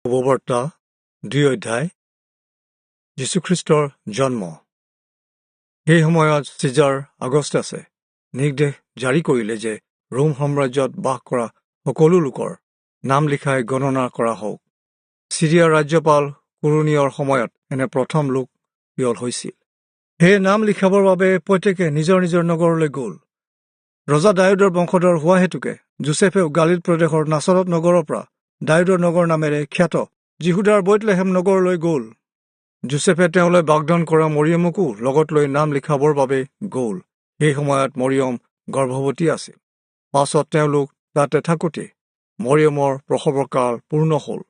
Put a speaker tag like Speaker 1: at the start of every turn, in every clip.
Speaker 1: শুভবাৰ্তা ২ অধ্যায় যীশুখ্ৰীষ্টৰ জন্ম। সেই সময়ত চিজাৰ আগষ্টাছে নিৰ্দেশ জাৰি কৰিলে যে ৰোম সাম্ৰাজ্যত বাস কৰা সকলো লোকৰ নাম লিখাই গণনা কৰা হওক। চিৰিয়াৰ ৰাজ্যপাল কুৰুনিয়ৰ সময়ত এনে প্ৰথম লোক পিয়ল হৈছিল। সেই নাম লিখাবৰ বাবে প্ৰত্যেকে নিজৰ নিজৰ নগৰলৈ গ'ল। ৰজা দাউদৰ বংশধৰ হোৱা হেতুকে যোচেফেও গালিল প্ৰদেশৰ নাচৰত নগৰৰ পৰা দাউদৰ নগৰ নামেৰে খ্যাত যিহুদাৰ বেথলেহেম নগৰলৈ গ'ল। যোচেফে তেওঁলৈ বাগদান কৰা মৰিয়মকো লগত লৈ নাম লিখাবৰ বাবে গ'ল। সেই সময়ত মৰিয়ম গৰ্ভৱতী আছিল। পাছত তেওঁলোক তাতে থাকোঁতে মৰিয়মৰ প্ৰসৱৰ কাল পূৰ্ণ হ'ল।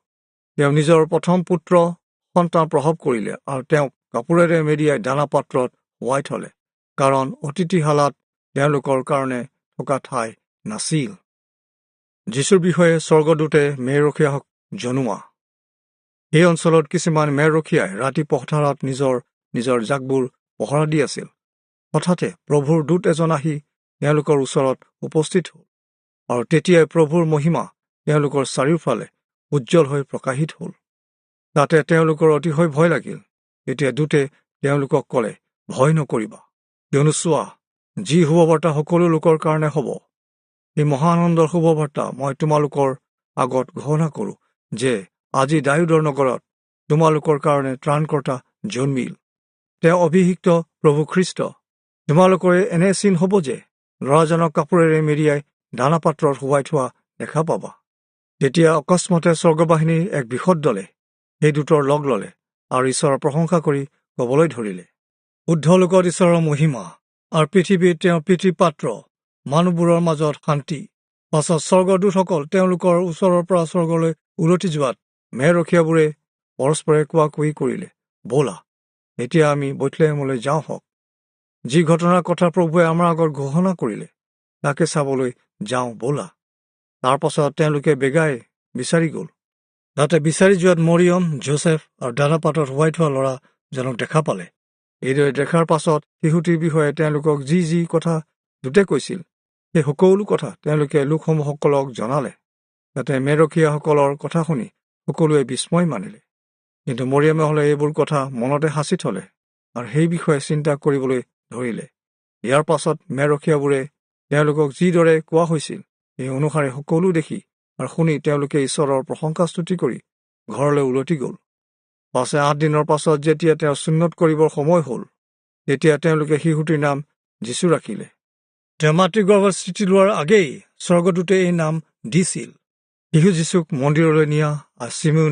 Speaker 1: তেওঁ নিজৰ প্ৰথম পুত্ৰ সন্তান প্ৰসৱ কৰিলে আৰু তেওঁক কাপোৰেৰে মেৰিয়াই দানা পাত্ৰত শুৱাই থলে, কাৰণ অতিথিশালাত তেওঁলোকৰ কাৰণে থকা ঠাই নাছিল। যীশুৰ বিষয়ে স্বৰ্গদূতে মেৰখীয়াক জনোৱা। এই অঞ্চলত কিছুমান মেৰখীয়াই ৰাতি পথাৰত নিজৰ নিজৰ জাকবোৰ পহৰা দি আছিল। হঠাতে প্ৰভুৰ দূত এজন আহি তেওঁলোকৰ ওচৰত উপস্থিত হ'ল, আৰু তেতিয়াই প্ৰভুৰ মহিমা তেওঁলোকৰ চাৰিওফালে উজ্জ্বল হৈ প্ৰকাশিত হ'ল। তাতে তেওঁলোকৰ অতিশয় ভয় লাগিল। তেতিয়া দূতে তেওঁলোকক ক'লে, ভয় নকৰিবা, কিয়নো চোৱা, যি শুভবাৰ্তা সকলো লোকৰ কাৰণে হ'ব। এই মহানন্দৰ শুভবাৰ্তা মই তোমালোকৰ আগত ঘোষণা কৰোঁ যে আজি দাউদৰ নগৰত তোমালোকৰ কাৰণে ত্ৰাণকৰ্তা জন্মিল। তেওঁ অভিষিক্ত প্ৰভু খ্ৰীষ্ট। তোমালোকৰে এনে চিন হ'ব যে ল'ৰাজনক কাপোৰেৰে মেৰিয়াই দানা পাত্ৰত শুৱাই থোৱা দেখা পাবা। তেতিয়া অকস্মাতে স্বৰ্গবাহিনীৰ এক বৃহৎ দলে সেই দূতৰ লগ ল'লে আৰু ঈশ্বৰৰ প্ৰশংসা কৰি ক'বলৈ ধৰিলে, ঊৰ্ধ্বলোকত ঈশ্বৰৰ মহিমা আৰু পৃথিৱীত তেওঁৰ প্ৰীতিপাত্ৰ মানুহবোৰৰ মাজত শান্তি। পাছত স্বৰ্গদূতসকল তেওঁলোকৰ ওচৰৰ পৰা স্বৰ্গলৈ উলটি যোৱাত মেৰখীয়াবোৰে পৰস্পৰে কোৱাকুৱি কৰিলে, ব'লা, এতিয়া আমি বেথলেহেমলৈ যাওঁ হওক। যি ঘটনাৰ কথা প্ৰভুৱে আমাৰ আগত ঘোষণা কৰিলে তাকে চাবলৈ যাওঁ ব'লা। তাৰ পাছত তেওঁলোকে বেগাই বিচাৰি গ'ল। তাতে বিচাৰি যোৱাত মৰিয়ম, যোচেফ আৰু দানা পাত্ৰত শুৱাই থোৱা ল'ৰাজনক দেখা পালে। এইদৰে দেখাৰ পাছত শিশুটিৰ বিষয়ে তেওঁলোকক যি যি কথা দূতে কৈছিল সেই সকলো কথা তেওঁলোকে লোকসমূহসকলক জনালে। তাতে মেৰখীয়াসকলৰ কথা শুনি সকলোৱে বিস্ময় মানিলে। কিন্তু মৰিয়মে হ'লে এইবোৰ কথা মনতে সাঁচি থলে আৰু সেই বিষয়ে চিন্তা কৰিবলৈ ধৰিলে। ইয়াৰ পাছত মেৰখীয়াবোৰে তেওঁলোকক যিদৰে কোৱা হৈছিল সেই অনুসাৰে সকলো দেখি আৰু শুনি তেওঁলোকে ঈশ্বৰৰ প্ৰশংসা স্তুতি কৰি ঘৰলৈ উলটি গ'ল। পাছে 8 দিনৰ পাছত যেতিয়া তেওঁ সুন্নত কৰিবৰ সময় হ'ল, তেতিয়া তেওঁলোকে শিশুটিৰ নাম যীশু ৰাখিলে। তেওঁ মাতৃগৰ্ভত স্থিতি লোৱাৰ আগেয়ে স্বৰ্গদূতে এই নাম দিছিল। শিশু যীশুক মন্দিৰলৈ নিয়া আৰু